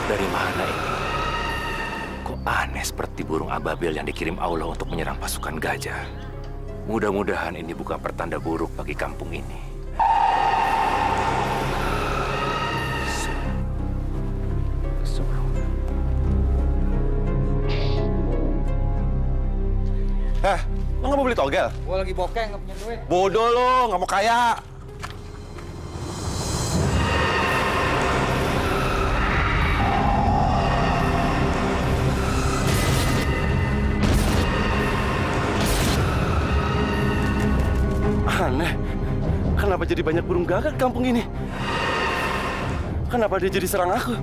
Dari mana ini? Kok aneh seperti burung ababil yang dikirim Allah untuk menyerang pasukan gajah. Mudah-mudahan ini bukan pertanda buruk bagi kampung ini. Lo nggak mau beli togel? Gue lagi bokeh, nggak punya duit. Bodoh lo, nggak mau kaya. Aneh, kenapa jadi banyak burung gagak di kampung ini? Kenapa dia jadi serang aku?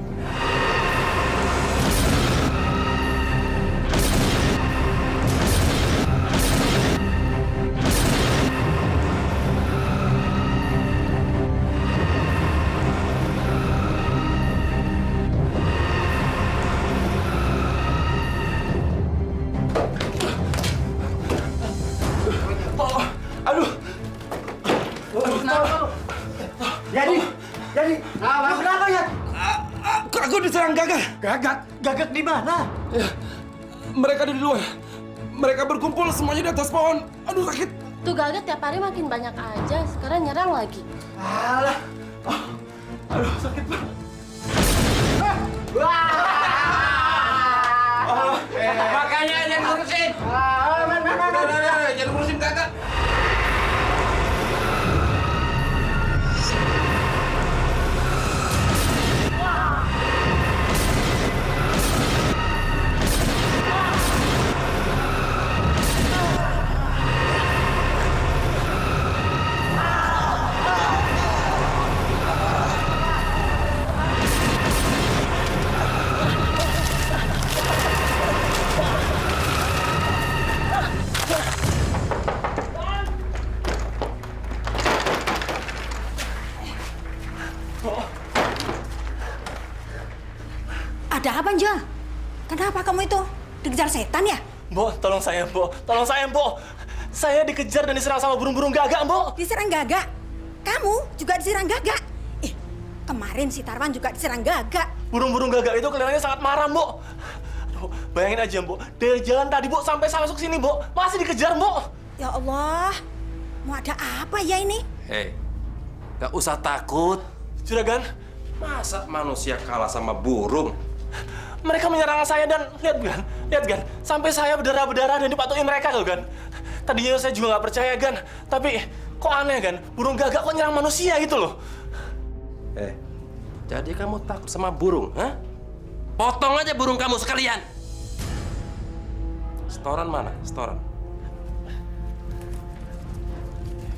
Aduh. Jadi, kenapa ya? Aku diserang gagak. Gagak di mana? Ya, mereka di luar. Mereka berkumpul semuanya di atas pohon. Aduh, sakit. Tuh gagak tiap hari makin banyak aja. Sekarang nyerang lagi. Alah. Aduh, sakit banget. Makanya jangan ngurusin. Jangan ngurusin gagak. Ada apa, Jal? Kenapa kamu itu? Dikejar setan ya? Mbok, tolong saya, Mbok. Tolong saya, Mbok. Saya dikejar dan diserang sama burung-burung gagak, Mbok. Diserang gagak? Kamu juga diserang gagak? Kemarin si Tarwan juga diserang gagak. Burung-burung gagak itu kelihatannya sangat marah, Mbok. Aduh, bayangin aja, Mbok. Dari jalan tadi, Mbok, sampai saya masuk sini, Mbok. Masih dikejar, Mbok. Ya Allah, mau ada apa ya ini? Hei, gak usah takut. Juragan, Masa manusia kalah sama burung? mereka menyerang saya dan lihat, Gan. Sampai saya berdarah-berdarah dan dipatuhin mereka, loh, Gan. Tadinya saya juga nggak percaya, Gan. Tapi kok aneh, Gan? Burung gagak kok nyerang manusia gitu, loh. Jadi kamu takut sama burung, ha? Potong aja burung kamu sekalian. Setoran mana? Setoran.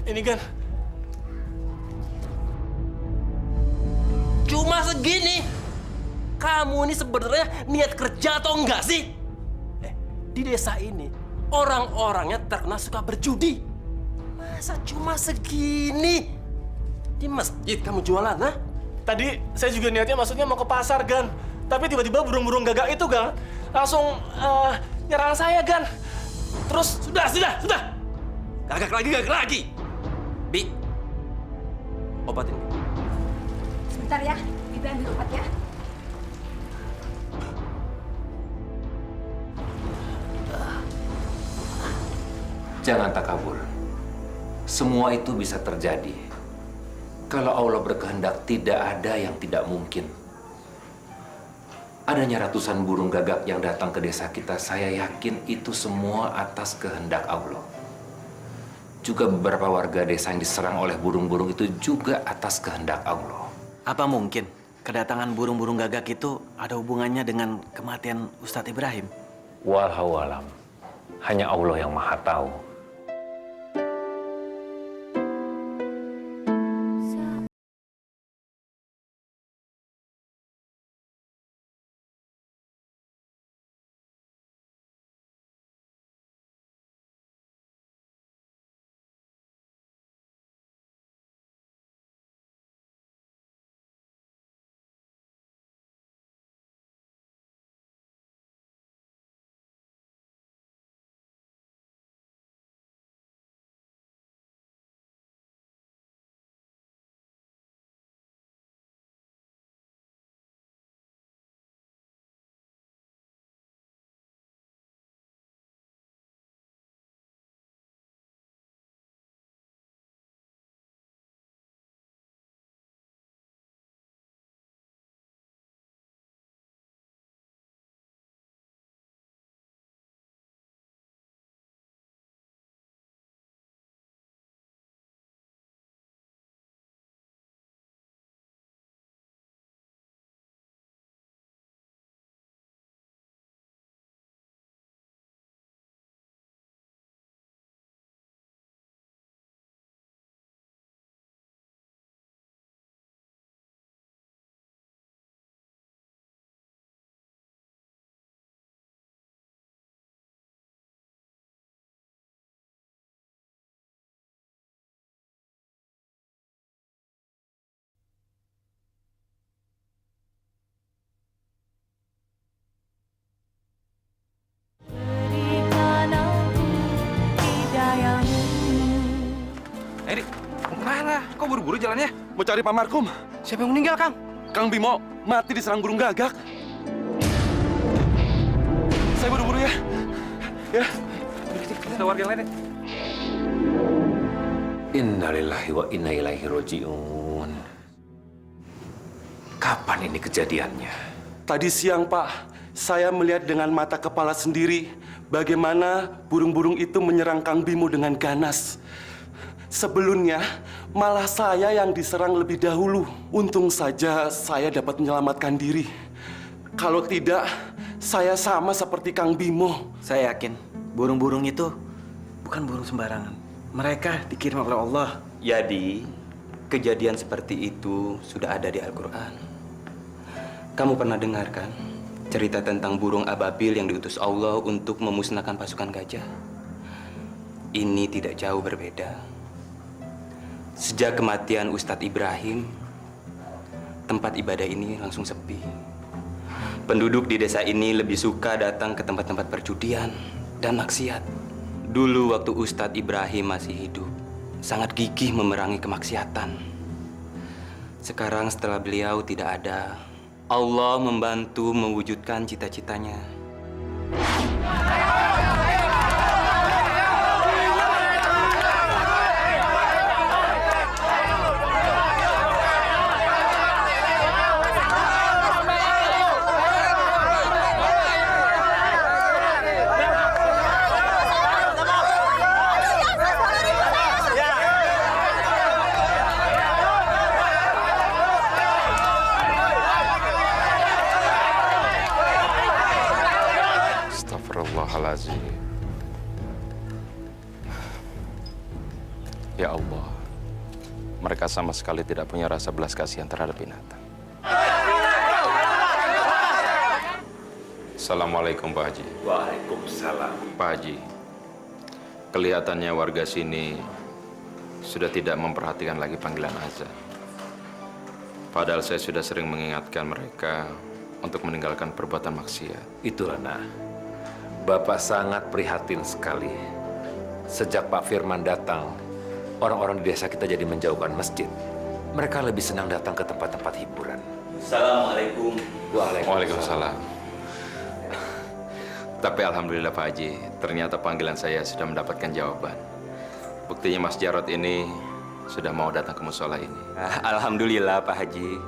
Ini, Gan. Cuma segini. Kamu ini sebenarnya niat kerja atau enggak sih? Di desa ini orang-orangnya terkenal suka berjudi. Masa cuma segini? Di masjid kamu jualan, ha? Tadi saya juga niatnya maksudnya mau ke pasar, Gan. Tapi tiba-tiba burung-burung gagak itu, Gan, langsung nyerang saya, Gan. Terus, Sudah. Gagak lagi. Bi, obatin. Sebentar ya, Bibi ambil obat ya. Jangan takabur. Semua itu bisa terjadi. Kalau Allah berkehendak, tidak ada yang tidak mungkin. Adanya ratusan burung gagak yang datang ke desa kita, saya yakin itu semua atas kehendak Allah. Juga beberapa warga desa yang diserang oleh burung-burung itu juga atas kehendak Allah. Apa mungkin kedatangan burung-burung gagak itu ada hubungannya dengan kematian Ustadz Ibrahim? wallahu alam. Hanya Allah yang Maha Tahu. jalan ya. Mau cari Pak Markum. Siapa yang meninggal, Kang? Kang Bimo mati diserang burung gagak. Saya buru-buru ya. Ya. Kita warga yang lain ya. Innalillahi wa inna ilaihi roji'un. Kapan ini kejadiannya? Tadi siang, Pak, saya melihat dengan mata kepala sendiri bagaimana burung-burung itu menyerang Kang Bimo dengan ganas. Sebelumnya, malah saya yang diserang lebih dahulu. Untung saja saya dapat menyelamatkan diri. Kalau tidak, saya sama seperti Kang Bimo. Saya yakin burung-burung itu bukan burung sembarangan. Mereka dikirim oleh Allah. Jadi, kejadian seperti itu sudah ada di Al-Quran. Kamu pernah dengar kan cerita tentang burung ababil yang diutus Allah untuk memusnahkan pasukan gajah? Ini tidak jauh berbeda. Sejak kematian Ustadz Ibrahim, tempat ibadah ini langsung sepi. Penduduk di desa ini lebih suka datang ke tempat-tempat perjudian dan maksiat. Dulu waktu Ustadz Ibrahim masih hidup, sangat gigih memerangi kemaksiatan. Sekarang setelah beliau tidak ada, Allah membantu mewujudkan cita-citanya. Astagfirullahaladzim. Ya Allah, mereka sama sekali tidak punya rasa belas kasihan terhadap binatang. Assalamualaikum Pak Haji. Waalaikumsalam. Pak Haji, kelihatannya warga sini sudah tidak memperhatikan lagi panggilan azan. Padahal saya sudah sering mengingatkan mereka untuk meninggalkan perbuatan maksiat. Itulah, nah. Bapak sangat prihatin sekali. Sejak Pak Firman datang, orang-orang di desa kita jadi menjauhkan masjid. Mereka lebih senang datang ke tempat-tempat hiburan. Assalamualaikum. Waalaikumsalam. Tapi alhamdulillah Pak Haji, ternyata panggilan saya sudah mendapatkan jawaban. Buktinya Mas Jarod ini sudah mau datang ke musola ini. Alhamdulillah Pak Haji.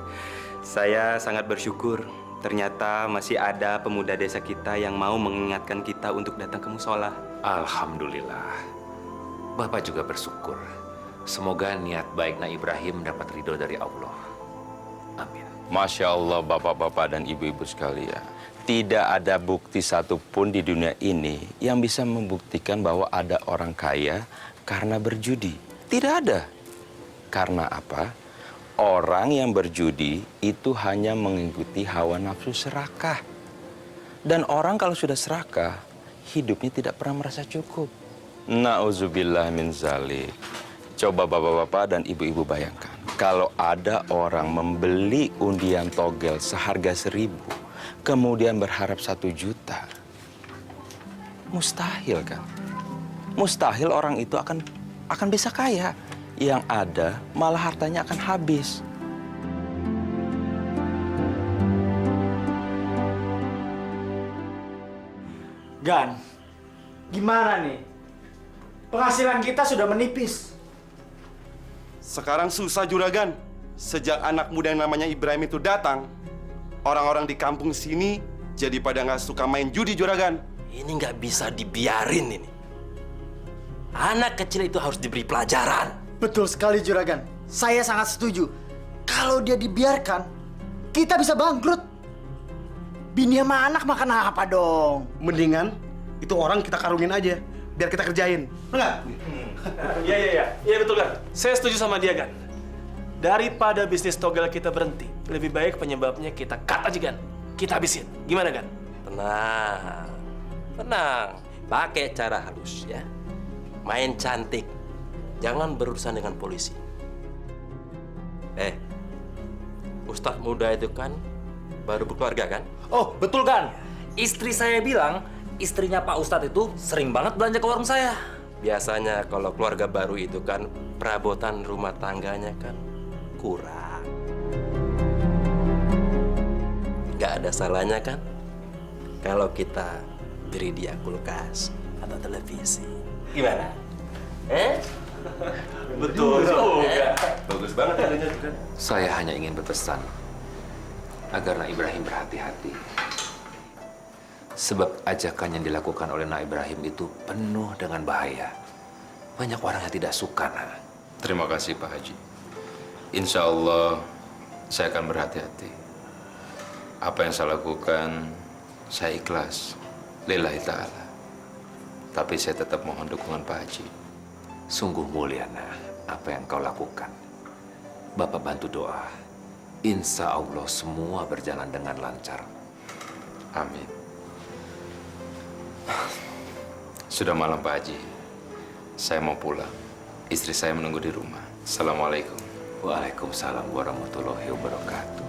Saya sangat bersyukur. Ternyata masih ada pemuda desa kita yang mau mengingatkan kita untuk datang ke musola. Alhamdulillah. Bapak juga bersyukur. Semoga niat baik Nak Ibrahim mendapat ridho dari Allah. Amin. Masya Allah, bapak-bapak dan ibu-ibu sekalian. Tidak ada bukti satupun di dunia ini yang bisa membuktikan bahwa ada orang kaya karena berjudi. Tidak ada. Karena apa? Orang yang berjudi itu hanya mengikuti hawa nafsu serakah. Dan orang kalau sudah serakah, hidupnya tidak pernah merasa cukup. Na'udzubillah min zalik. Coba bapak-bapak dan ibu-ibu bayangkan. Kalau ada orang membeli undian togel seharga 1.000, kemudian berharap 1 juta. Mustahil kan? Mustahil orang itu akan bisa kaya. Yang ada malah hartanya akan habis. Gan, gimana nih? Penghasilan kita sudah menipis. Sekarang susah juragan. Sejak anak muda yang namanya Ibrahim itu datang, orang-orang di kampung sini jadi pada nggak suka main judi juragan. Ini nggak bisa dibiarin ini. Anak kecil itu harus diberi pelajaran. Betul sekali Juragan. Saya sangat setuju. Kalau dia dibiarkan, kita bisa bangkrut. Bini sama anak makan apa dong? Mendingan itu orang kita karungin aja, biar kita kerjain. Enggak? Iya betul kan. Saya setuju sama dia kan. Daripada bisnis togel kita berhenti, lebih baik penyebabnya kita cut aja kan. Kita habisin. Gimana kan? Tenang, tenang. Pakai cara halus ya. Main cantik. Jangan berurusan dengan polisi. Ustadz muda itu kan baru berkeluarga kan? Oh, betul kan? Istri saya bilang, istrinya Pak Ustadz itu sering banget belanja ke warung saya. Biasanya kalau keluarga baru itu kan perabotan rumah tangganya kan kurang. Gak ada salahnya kan kalau kita beri dia kulkas atau televisi. Gimana? Betul juga. Bagus banget adanya juga. Saya hanya ingin berpesan agar Nak Ibrahim berhati-hati. Sebab ajakan yang dilakukan oleh Nak Ibrahim itu penuh dengan bahaya. Banyak orang yang tidak suka, Nak. Terima kasih Pak Haji. Insya Allah saya akan berhati-hati. Apa yang saya lakukan, saya ikhlas. Lillahi ta'ala. Tapi saya tetap mohon dukungan Pak Haji. Sungguh mulia, Nak, apa yang kau lakukan. Bapak bantu doa. Insya Allah semua berjalan dengan lancar. Amin. Sudah malam Pak Haji. Saya mau pulang. Istri saya menunggu di rumah. Assalamualaikum. Waalaikumsalam warahmatullahi wabarakatuh.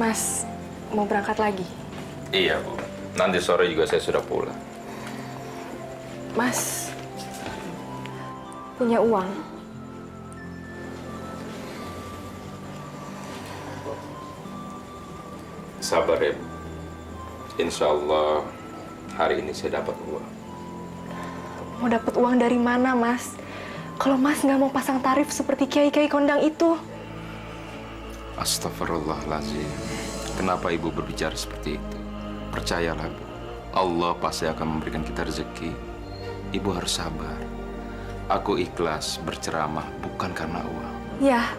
Mas, mau berangkat lagi? Iya Bu. Nanti sore juga saya sudah pulang. Mas, punya uang? Sabar ya Bu. Insya Allah hari ini saya dapat uang. Mau dapat uang dari mana, Mas? Kalau Mas nggak mau pasang tarif seperti kiai-kiai kondang itu. Astagfirullahaladzim. Kenapa Ibu berbicara seperti itu? Percayalah Bu. Allah pasti akan memberikan kita rezeki. Ibu harus sabar. Aku ikhlas berceramah bukan karena uang. Ya,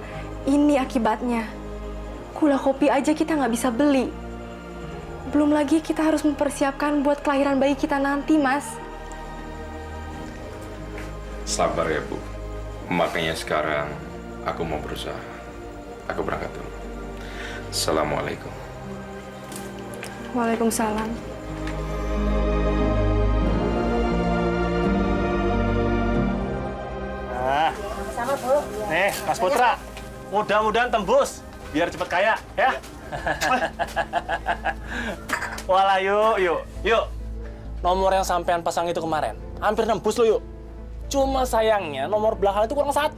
ini akibatnya. Gula kopi aja kita nggak bisa beli. Belum lagi kita harus mempersiapkan buat kelahiran bayi kita nanti, Mas. Sabar ya Bu. Makanya sekarang aku mau berusaha. Aku berangkat dulu. Assalamualaikum. Waalaikumsalam. Sama, Bu. Nih, Mas Putra. Mudah-mudahan tembus. Biar cepet kaya, ya. Walah, yuk. Nomor yang sampean pasang itu kemarin, hampir nembus lo, yuk. Cuma sayangnya nomor belakang itu kurang 1.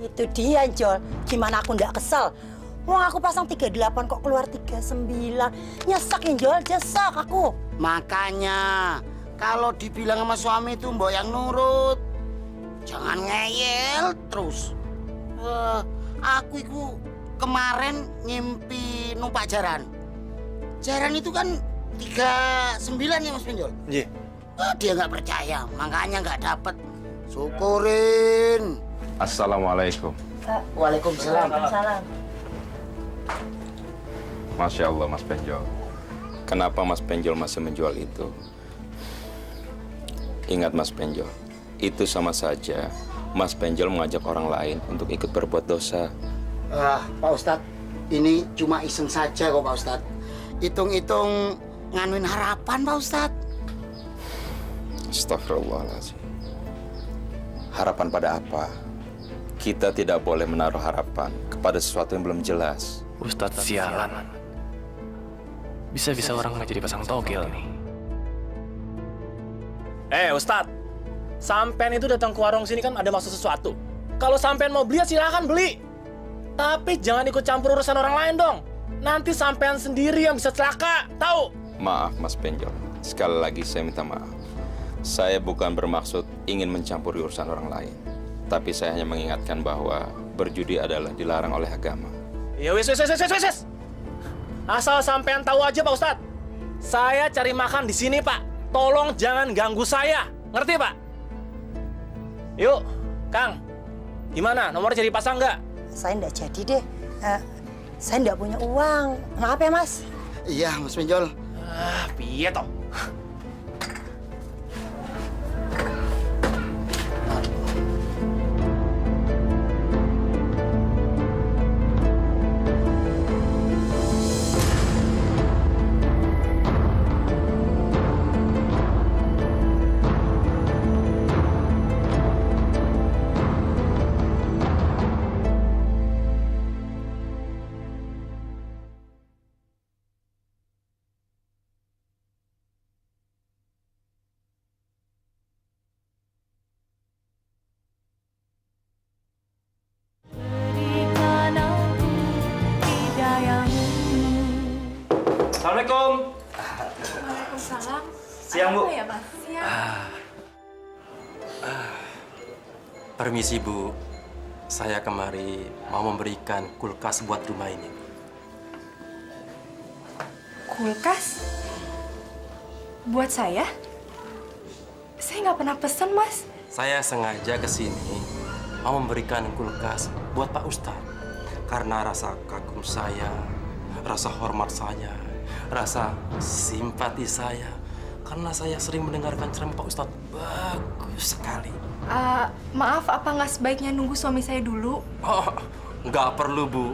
Itu dia, Jol. Gimana aku nggak kesel? Wong aku pasang 38 kok keluar 39. Nyesek ya, Jol. Nyesek aku. Makanya, kalau dibilang sama suami itu mbok yang nurut. Jangan ngeyel terus. Aku itu kemarin ngimpi numpak jaran. Jaran itu kan 39 ya Mas Pinjol? Iya. Dia nggak percaya, makanya nggak dapet. Syukurin. Assalamualaikum. Waalaikumsalam. Masya Allah Mas Penjol. Kenapa Mas Penjol masih menjual itu? Ingat Mas Penjol, itu sama saja Mas Penjol mengajak orang lain untuk ikut berbuat dosa. Pak Ustadz, ini cuma iseng saja kok Pak Ustadz. Hitung-hitung nganuin harapan Pak Ustadz. Astagfirullahaladzim. Harapan pada apa? Kita tidak boleh menaruh harapan kepada sesuatu yang belum jelas. Ustadz sialan. Bisa-bisa orang nggak jadi pasang togel nih. Ustadz. Sampean itu datang ke warung sini kan ada maksud sesuatu. Kalau sampean mau beli, silakan beli. Tapi jangan ikut campur urusan orang lain dong. Nanti sampean sendiri yang bisa celaka, tahu? Maaf Mas Penjol. Sekali lagi saya minta maaf. Saya bukan bermaksud ingin mencampuri urusan orang lain. Tapi saya hanya mengingatkan bahwa berjudi adalah dilarang oleh agama. Ya wes. Asal sampean tahu aja Pak Ustadz. Saya cari makan di sini Pak. Tolong jangan ganggu saya. Ngerti Pak? Yuk, Kang. Gimana? Nomor jadi pasang nggak? Saya nggak jadi deh. Saya nggak punya uang. Maaf ya, Mas. Iya, Mas Pinjol. Piye toh? Assalamualaikum. Waalaikumsalam. Siang, Bu. Apa ya, Mas? Siang. Permisi, Bu. Saya kemari mau memberikan kulkas buat rumah ini. Kulkas? Buat saya? Saya nggak pernah pesan, Mas. Saya sengaja ke sini mau memberikan kulkas buat Pak Ustadz. Karena rasa kagum saya, rasa hormat saya, rasa simpati saya. Karena saya sering mendengarkan ceramah Pak Ustadz. Bagus sekali. Maaf, apa nggak sebaiknya nunggu suami saya dulu? Oh, nggak perlu, Bu.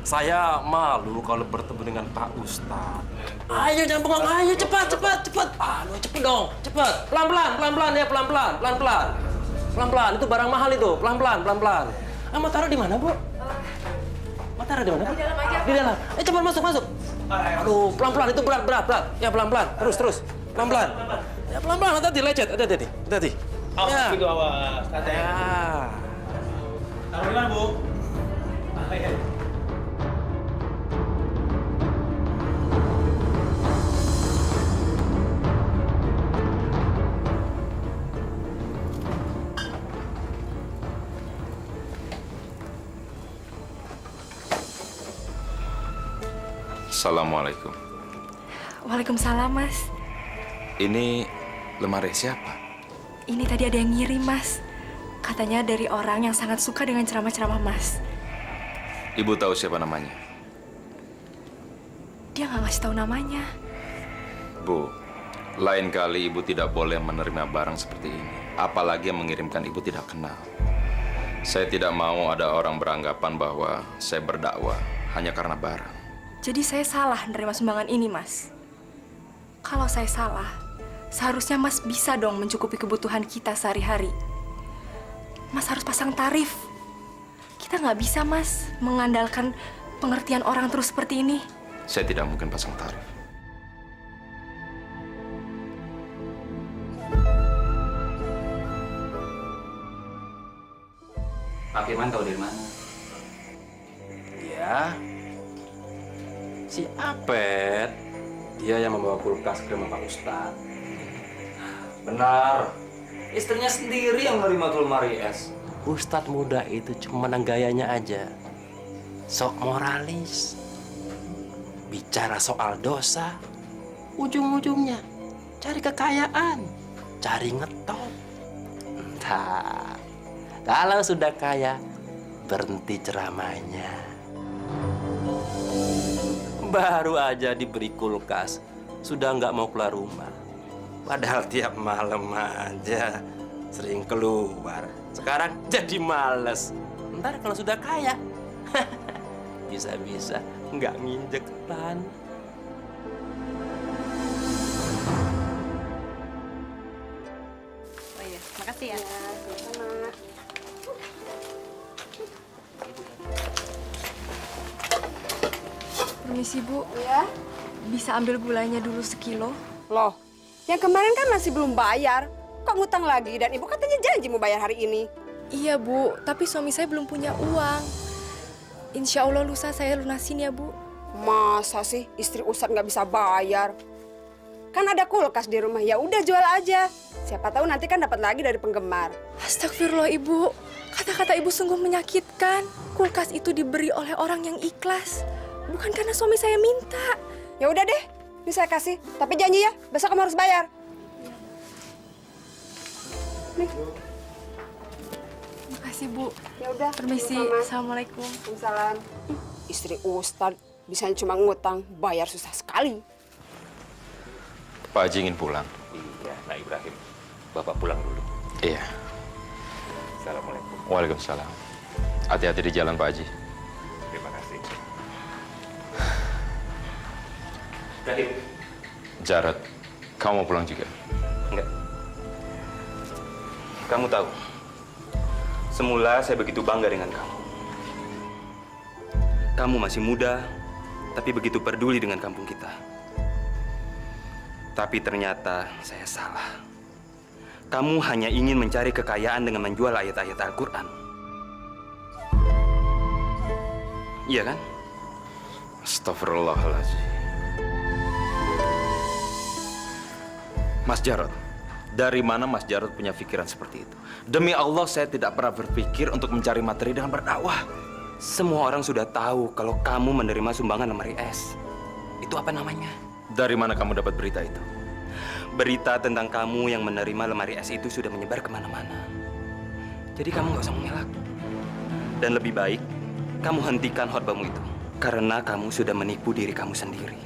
Saya malu kalau bertemu dengan Pak Ustadz. Ayo, jangan bengong. Ayo, cepat. Cepet dong, cepat. Pelan-pelan ya, pelan-pelan. Pelan-pelan, itu barang mahal itu. Pelan-pelan. Mau taruh di mana, Bu? Mau taruh di mana? Di dalam aja. Di dalam. Cepat masuk. Aduh, pelan-pelan, itu berat. Ya, pelan-pelan. Terus. Pelan-pelan. Ya, pelan-pelan, hati-hati, lecet. Hati-hati. Awas gitu, awas. Ya. Taruh di mana, Bu? Assalamualaikum. Waalaikumsalam, Mas. Ini lemari siapa? Ini tadi ada yang ngirim, Mas. Katanya dari orang yang sangat suka dengan ceramah-ceramah Mas. Ibu tahu siapa namanya? Dia nggak ngasih tahu namanya. Bu, lain kali ibu tidak boleh menerima barang seperti ini. Apalagi yang mengirimkan ibu tidak kenal. Saya tidak mau ada orang beranggapan bahwa saya berdakwah hanya karena barang. Jadi saya salah menerima sumbangan ini, Mas. Kalau saya salah, seharusnya Mas bisa dong mencukupi kebutuhan kita sehari-hari. Mas harus pasang tarif. Kita nggak bisa, Mas, mengandalkan pengertian orang terus seperti ini. Saya tidak mungkin pasang tarif. Pak Firman tahu dari mana? Ya, si Apet, dia yang membawa kulkas ke rumah Pak Ustadz. Benar. Istrinya sendiri yang menerima tuh lemari es. Ustadz muda itu cuma gayanya aja. Sok moralis. Bicara soal dosa, ujung-ujungnya cari kekayaan, cari ngetop. Entah, kalau sudah kaya, berhenti ceramahnya. Baru aja diberi kulkas, sudah nggak mau keluar rumah. Padahal tiap malam aja sering keluar. Sekarang jadi males. Ntar kalau sudah kaya, bisa-bisa nggak nginjek tanah. Oh iya, makasih ya. Sama-sama. Permisi, Bu. Ya? Bisa ambil gulanya dulu sekilo? Loh, yang kemarin kan masih belum bayar. Kok ngutang lagi? Dan ibu katanya janji mau bayar hari ini. Iya, Bu. Tapi suami saya belum punya uang. Insya Allah lusa saya lunasin ya, Bu. Masa sih istri Ustadz nggak bisa bayar? Kan ada kulkas di rumah, ya udah jual aja. Siapa tahu nanti kan dapat lagi dari penggemar. Astagfirullah, Ibu. Kata-kata Ibu sungguh menyakitkan. Kulkas itu diberi oleh orang yang ikhlas. Bukan karena suami saya minta. Ya udah deh, ini saya kasih. Tapi janji ya, besok kamu harus bayar. Nih. Makasih, Bu. Ya udah. Permisi. Sama. Assalamualaikum. Waalaikumsalam. Istri Ustadz bisanya cuma ngutang, bayar susah sekali. Pak Haji ingin pulang. Iya, Nak Ibrahim. Bapak pulang dulu. Iya. Assalamualaikum. Waalaikumsalam. Hati-hati di jalan, Pak Haji. Terima kasih. Ibrahim. Jarod, kamu mau pulang juga? Enggak. Kamu tahu, semula saya begitu bangga dengan kamu. Kamu masih muda, tapi begitu peduli dengan kampung kita. Tapi ternyata saya salah. Kamu hanya ingin mencari kekayaan dengan menjual ayat-ayat Al-Quran. Iya kan? Astagfirullahaladzim. Mas Jarod, dari mana Mas Jarod punya pikiran seperti itu? Demi Allah, saya tidak pernah berpikir untuk mencari materi dengan berdakwah. Semua orang sudah tahu kalau kamu menerima sumbangan lemari es. Itu apa namanya? Dari mana kamu dapat berita itu? Berita tentang kamu yang menerima lemari es itu sudah menyebar kemana-mana. Jadi kamu nggak usah mengelak. Dan lebih baik, kamu hentikan khotbahmu itu. Karena kamu sudah menipu diri kamu sendiri.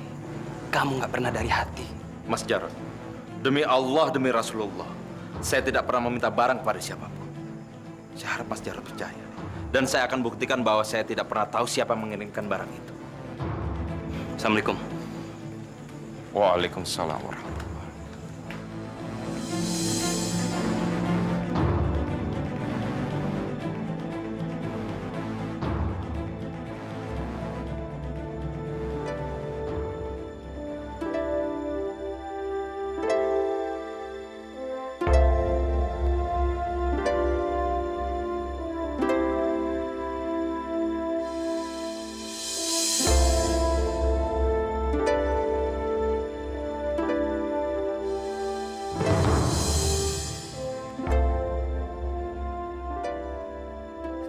Kamu nggak pernah dari hati. Mas Jarod, demi Allah, demi Rasulullah, saya tidak pernah meminta barang kepada siapapun. Saya harap Mas Jarod percaya. Dan saya akan buktikan bahwa saya tidak pernah tahu siapa yang mengirimkan barang itu. Assalamualaikum. Waalaikumsalam warahmatullahi.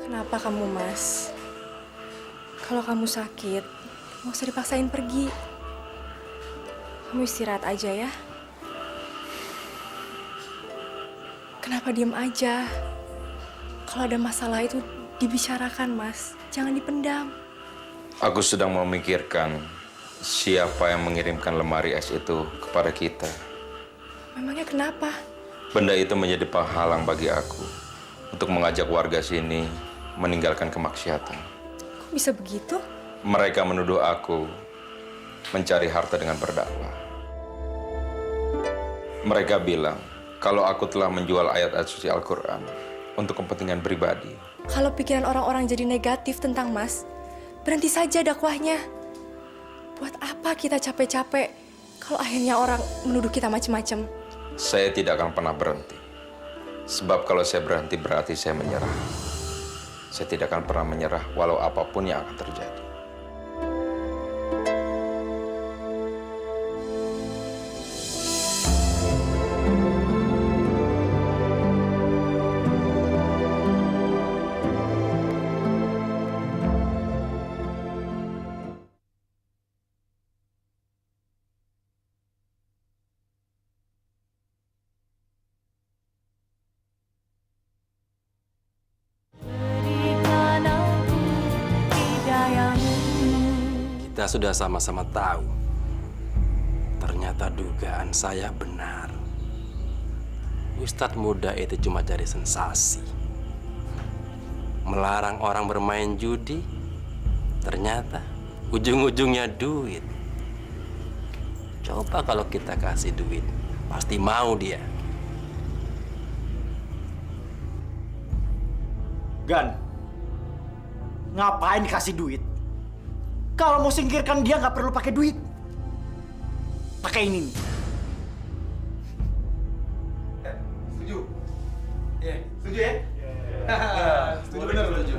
Kenapa kamu, Mas? Kalau kamu sakit, nggak usah dipaksain pergi. Kamu istirahat aja ya. Kenapa diem aja? Kalau ada masalah itu dibicarakan, Mas. Jangan dipendam. Aku sedang memikirkan siapa yang mengirimkan lemari es itu kepada kita. Memangnya kenapa? Benda itu menjadi penghalang bagi aku untuk mengajak warga sini meninggalkan kemaksiatan. Kok bisa begitu? Mereka menuduh aku mencari harta dengan berdakwah. Mereka bilang kalau aku telah menjual ayat-ayat suci Al-Quran untuk kepentingan pribadi. Kalau pikiran orang-orang jadi negatif tentang Mas, berhenti saja dakwahnya. Buat apa kita capek-capek kalau akhirnya orang menuduh kita macam-macam? Saya tidak akan pernah berhenti. Sebab kalau saya berhenti berarti saya menyerah. Saya tidak akan pernah menyerah walau apapun yang akan terjadi. Kita sudah sama-sama tahu. Ternyata dugaan saya benar. Ustadz muda itu cuma cari sensasi. Melarang orang bermain judi. Ternyata ujung-ujungnya duit. Coba kalau kita kasih duit, pasti mau dia. Gan, ngapain kasih duit? Kalau mau singkirkan dia nggak perlu pakai duit. Pakai ini nih. Setuju? Iya, setuju ya? Setuju benar, setuju.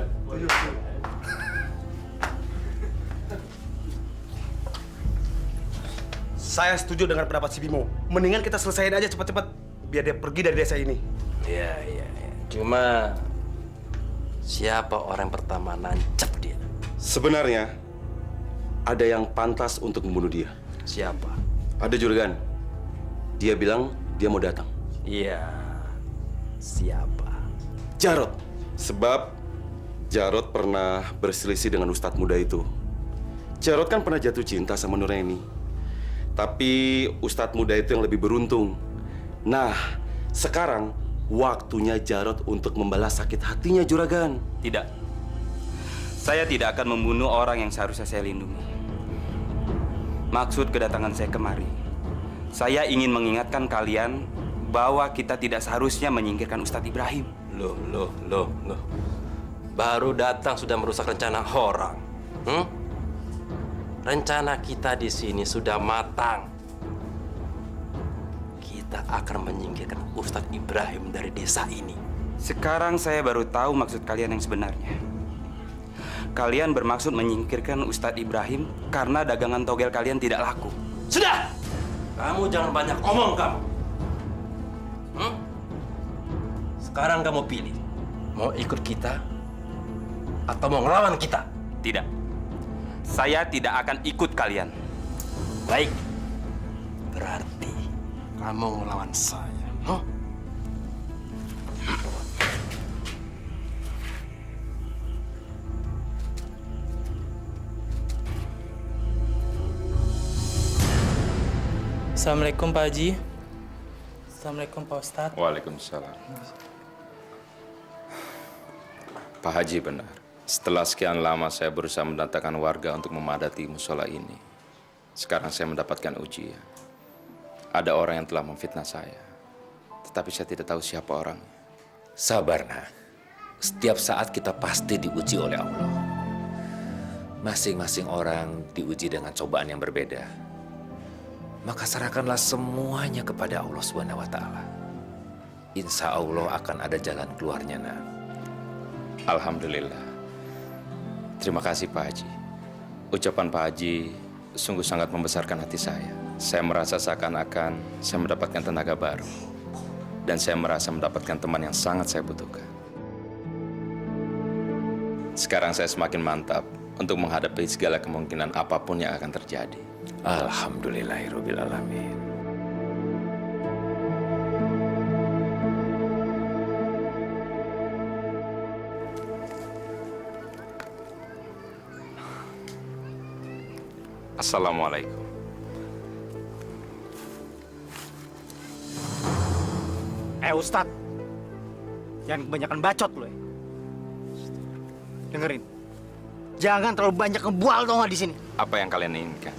Saya setuju dengan pendapat si Bimo. Mendingan kita selesaiin aja cepat-cepat biar dia pergi dari desa ini. Iya. Cuma siapa orang pertama nancep dia? Sebenarnya ada yang pantas untuk membunuh dia. Siapa? Ada juragan. Dia bilang dia mau datang. Iya. Siapa? Jarod. Sebab Jarod pernah berselisih dengan Ustadz muda itu. Jarod kan pernah jatuh cinta sama Nuraini. Tapi Ustadz muda itu yang lebih beruntung. Nah, sekarang waktunya Jarod untuk membalas sakit hatinya juragan. Tidak. Saya tidak akan membunuh orang yang seharusnya saya lindungi. Maksud kedatangan saya kemari, saya ingin mengingatkan kalian bahwa kita tidak seharusnya menyingkirkan Ustadz Ibrahim. Loh. Baru datang sudah merusak rencana orang. Rencana kita di sini sudah matang. Kita akan menyingkirkan Ustadz Ibrahim dari desa ini. Sekarang saya baru tahu maksud kalian yang sebenarnya. Kalian bermaksud menyingkirkan Ustadz Ibrahim karena dagangan togel kalian tidak laku. Sudah! Kamu jangan banyak omong kamu. Sekarang kamu pilih, mau ikut kita atau mau ngelawan kita? Tidak. Saya tidak akan ikut kalian. Baik. Berarti kamu ngelawan saya. Huh? Assalamualaikum Pak Haji. Assalamualaikum Pak Ustadz. Waalaikumsalam. Pak Haji benar. Setelah sekian lama saya berusaha mendatangkan warga untuk memadati musola ini. Sekarang saya mendapatkan ujian. Ada orang yang telah memfitnah saya. Tetapi saya tidak tahu siapa orangnya. Sabar, nak. Setiap saat kita pasti diuji oleh Allah. Masing-masing orang diuji dengan cobaan yang berbeda. Maka serahkanlah semuanya kepada Allah Subhanahu wa Ta'ala. Insya Allah akan ada jalan keluarnya, nak. Alhamdulillah. Terima kasih Pak Haji. Ucapan Pak Haji sungguh sangat membesarkan hati saya. Saya merasa seakan-akan saya mendapatkan tenaga baru. Dan saya merasa mendapatkan teman yang sangat saya butuhkan. Sekarang saya semakin mantap untuk menghadapi segala kemungkinan apapun yang akan terjadi. Alhamdulillahirrabbilalamin. Assalamualaikum. Ustadz, jangan kebanyakan bacot lo ya. Dengerin, jangan terlalu banyak ngebual tau nggak di sini. Apa yang kalian inginkan?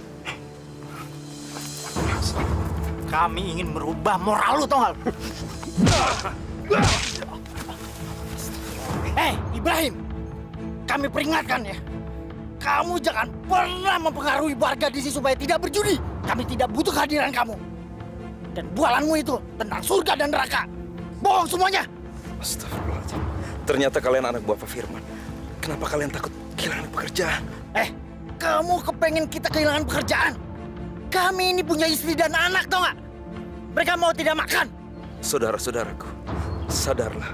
Kami ingin merubah moral lu tau nggak? Ibrahim, kami peringatkan ya. Kamu jangan pernah mempengaruhi warga di sini supaya tidak berjudi. Kami tidak butuh kehadiran kamu. Dan bualanmu itu tentang surga dan neraka. Bohong semuanya. Astagfirullahaladzim. Ternyata kalian anak buah Pak Firman. Kenapa kalian takut kehilangan pekerjaan? Kamu kepengen kita kehilangan pekerjaan? Kami ini punya istri dan anak, tau nggak? Mereka mau tidak makan. Saudara-saudaraku, sadarlah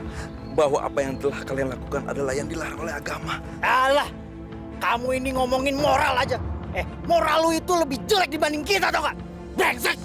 bahwa apa yang telah kalian lakukan adalah yang dilarang oleh agama. Alah, kamu ini ngomongin moral aja. Moral lu itu lebih jelek dibanding kita, tau nggak? Brengsek!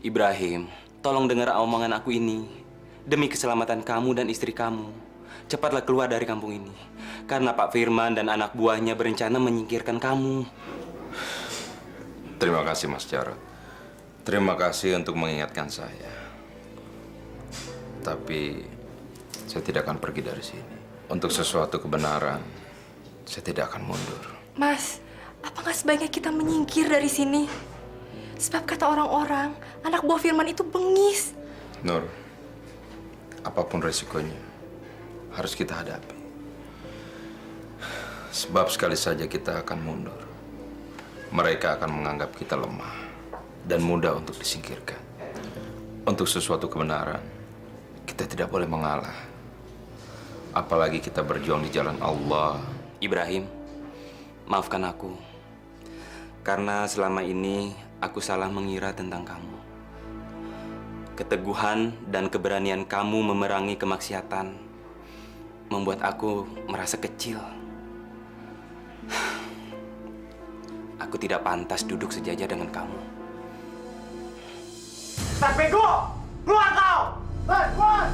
Ibrahim, tolong dengar omongan aku ini. Demi keselamatan kamu dan istri kamu, cepatlah keluar dari kampung ini. Karena Pak Firman dan anak buahnya berencana menyingkirkan kamu. Terima kasih Mas Jarod. Terima kasih untuk mengingatkan saya. Tapi saya tidak akan pergi dari sini. Untuk sesuatu kebenaran, saya tidak akan mundur. Mas, apa nggak sebaiknya kita menyingkir dari sini? Sebab kata orang-orang, anak buah Firman itu bengis. Nur, apapun resikonya, harus kita hadapi. Sebab sekali saja kita akan mundur, mereka akan menganggap kita lemah dan mudah untuk disingkirkan. Untuk sesuatu kebenaran, kita tidak boleh mengalah. Apalagi kita berjuang di jalan Allah. Ibrahim, maafkan aku. Karena selama ini aku salah mengira tentang kamu. Keteguhan dan keberanian kamu memerangi kemaksiatan membuat aku merasa kecil. Aku tidak pantas duduk sejajar dengan kamu. Bego! Keluar kau! Keluar!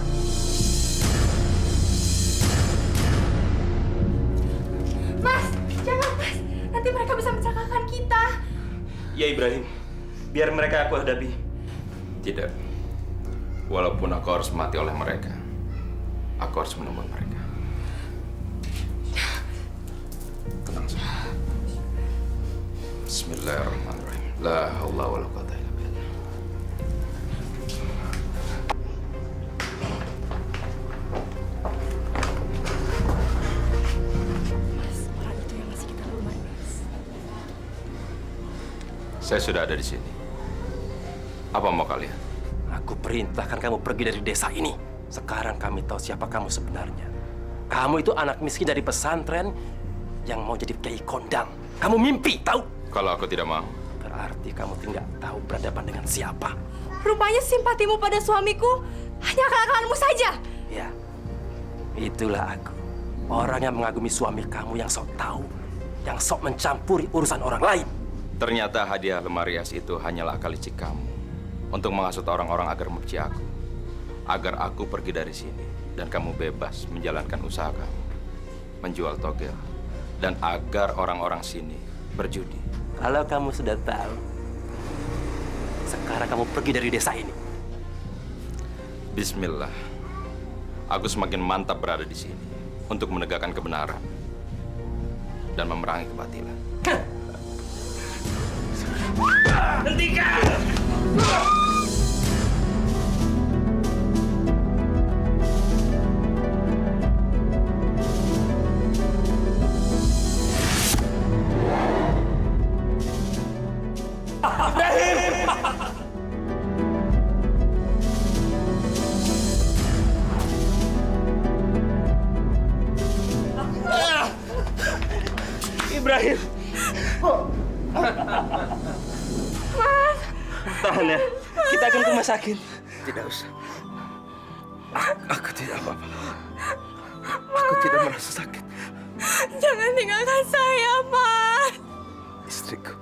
Mas, jangan Mas. Nanti mereka bisa mencelakakan kita. Ya Ibrahim, biar mereka aku hadapi. Tidak. Walaupun aku harus mati oleh mereka, aku harus menemukan mereka. Tenang Bismillahirrahmanirrahim. La haula wala quwata illa billah. Orang itu yang ngasih kita rumah, Mas. Saya sudah ada di sini. Apa mau kalian? Aku perintahkan kamu pergi dari desa ini. Sekarang kami tahu siapa kamu sebenarnya. Kamu itu anak miskin dari pesantren yang mau jadi kiai kondang. Kamu mimpi, tahu? Kalau aku tidak mau. Berarti kamu tidak tahu berhadapan dengan siapa. Rupanya simpatimu pada suamiku hanya akal-akalanmu saja. Ya, itulah aku. Orang yang mengagumi suami kamu yang sok tahu, yang sok mencampuri urusan orang lain. Ternyata hadiah lemari es itu hanyalah akal licik kamu untuk menghasut orang-orang agar membenci aku. Agar aku pergi dari sini dan kamu bebas menjalankan usaha kamu, menjual togel, dan agar orang-orang sini berjudi. Kalau kamu sudah tahu, sekarang kamu pergi dari desa ini. Bismillah. Aku semakin mantap berada di sini untuk menegakkan kebenaran dan memerangi kebatilan. Hentikan! Ibrahim. Mas. Tahan ya. Kita akan ke rumah sakit. Tidak usah. Aku tidak apa-apa. Aku tidak merasa sakit. Jangan tinggalkan saya, Mas. Istriku.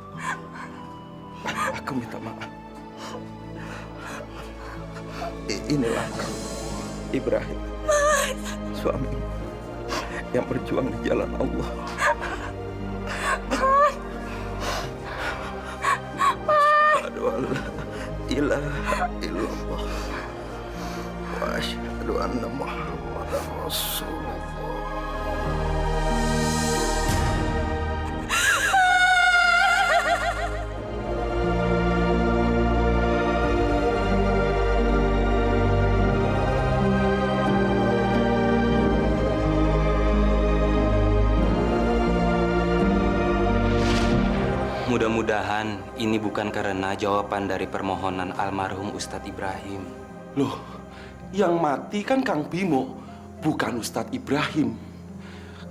Aku minta maaf. Inilah aku, Ibrahim. Mas. Suami yang berjuang di jalan Allah. Asyhadu an la ilaha illallah wa asyhadu anna Muhammadar Rasulullah. Mudah-mudahan ini bukan karena jawaban dari permohonan almarhum Ustadz Ibrahim. Loh, yang mati kan Kang Bimo, bukan Ustadz Ibrahim.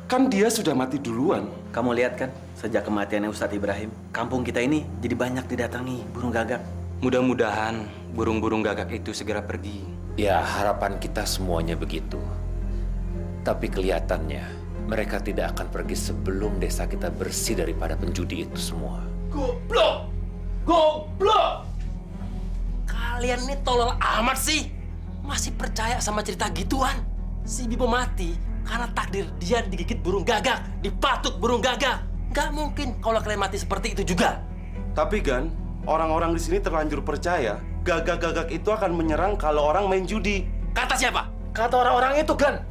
Kan dia sudah mati duluan. Kamu lihat kan, sejak kematiannya Ustadz Ibrahim, kampung kita ini jadi banyak didatangi burung gagak. Mudah-mudahan burung-burung gagak itu segera pergi. Ya, harapan kita semuanya begitu. Tapi kelihatannya mereka tidak akan pergi sebelum desa kita bersih daripada penjudi itu semua. Goblok! Goblok! Kalian ini tolol amat sih. Masih percaya sama cerita gituan? Si Bimo mati karena takdir dia digigit burung gagak, dipatuk burung gagak. Nggak mungkin kalau kalian mati seperti itu juga. Tapi Gan, orang-orang di sini terlanjur percaya gagak-gagak itu akan menyerang kalau orang main judi. Kata siapa? Kata orang-orang itu, Gan.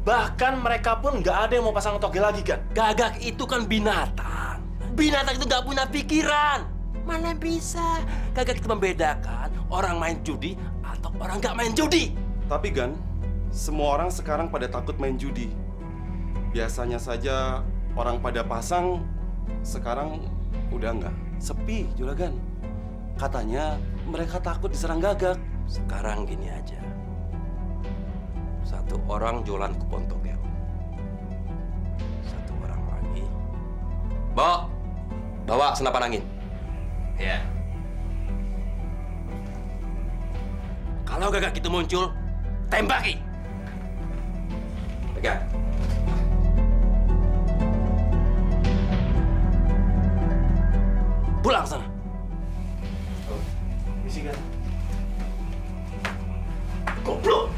Bahkan mereka pun nggak ada yang mau pasang togel lagi, Gan. Gagak itu kan binatang. Binatang itu nggak punya pikiran. Mana bisa gagak itu membedakan orang main judi atau orang nggak main judi? Tapi Gan, semua orang sekarang pada takut main judi. Biasanya saja orang pada pasang, sekarang udah nggak. Sepi, Juragan. Katanya mereka takut diserang gagak. Sekarang gini aja. Satu orang jualan kupon togel. Satu orang lagi. Bawa senapan angin. Ya. Kalau gagak itu muncul, tembaki. Pegang. Pulang sana. Misi, Gan. Goblok!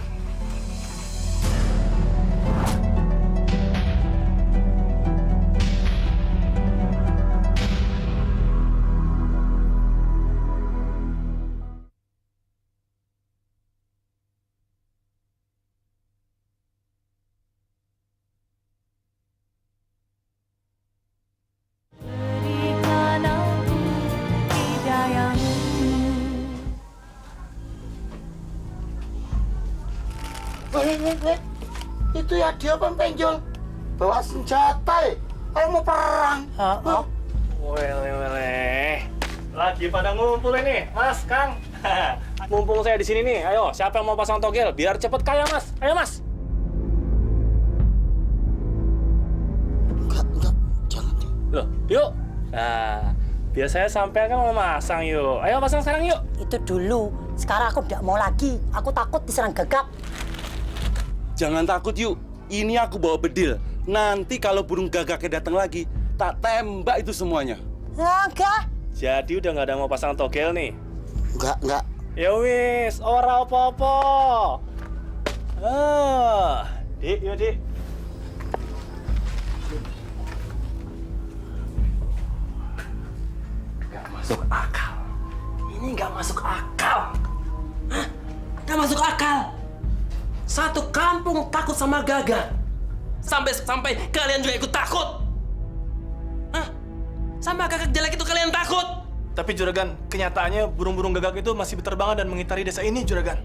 Berikan wait. Itu ya dia penjol. Bawa senjata kayak mau perang. Wele. Lagi pada ngumpul ini, Mas, Kang. Mumpung saya di sini nih, ayo siapa yang mau pasang togel biar cepet kaya, Mas? Ayo, Mas. Enggak, jangan. Loh, yuk. Nah, biar saya sampai kan mau masang yuk. Ayo pasang sekarang yuk. Itu dulu. Sekarang aku tidak mau lagi. Aku takut diserang gagak. Jangan takut yuk. Ini aku bawa bedil. Nanti kalau burung gagaknya datang lagi, tak tembak itu semuanya. Enggak. Jadi udah nggak ada mau pasang togel nih? Enggak. Ya wis, ora apa-apa. Dik, yuk Dik. Gak masuk akal. Ini gak masuk akal. Hah? Gak masuk akal. Satu kampung takut sama Gagak. Sampai kalian juga ikut takut. Hah? Sama Gagak jelek itu kalian takut. Tapi Juragan, kenyataannya burung-burung gagak itu masih berterbangan dan mengitari desa ini, Juragan.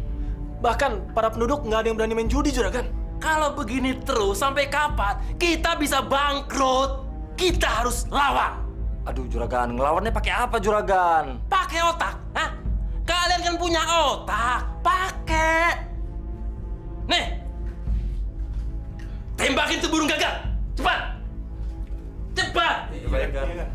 Bahkan para penduduk nggak ada yang berani main judi, Juragan. Kalau begini terus, sampai kapan kita bisa bangkrut? Kita harus lawan. Aduh, Juragan, ngelawannya pakai apa, Juragan? Pakai otak, hah? Kalian kan punya otak, pakai. Nih, tembakin tuh burung gagak, cepat, cepat. Iya,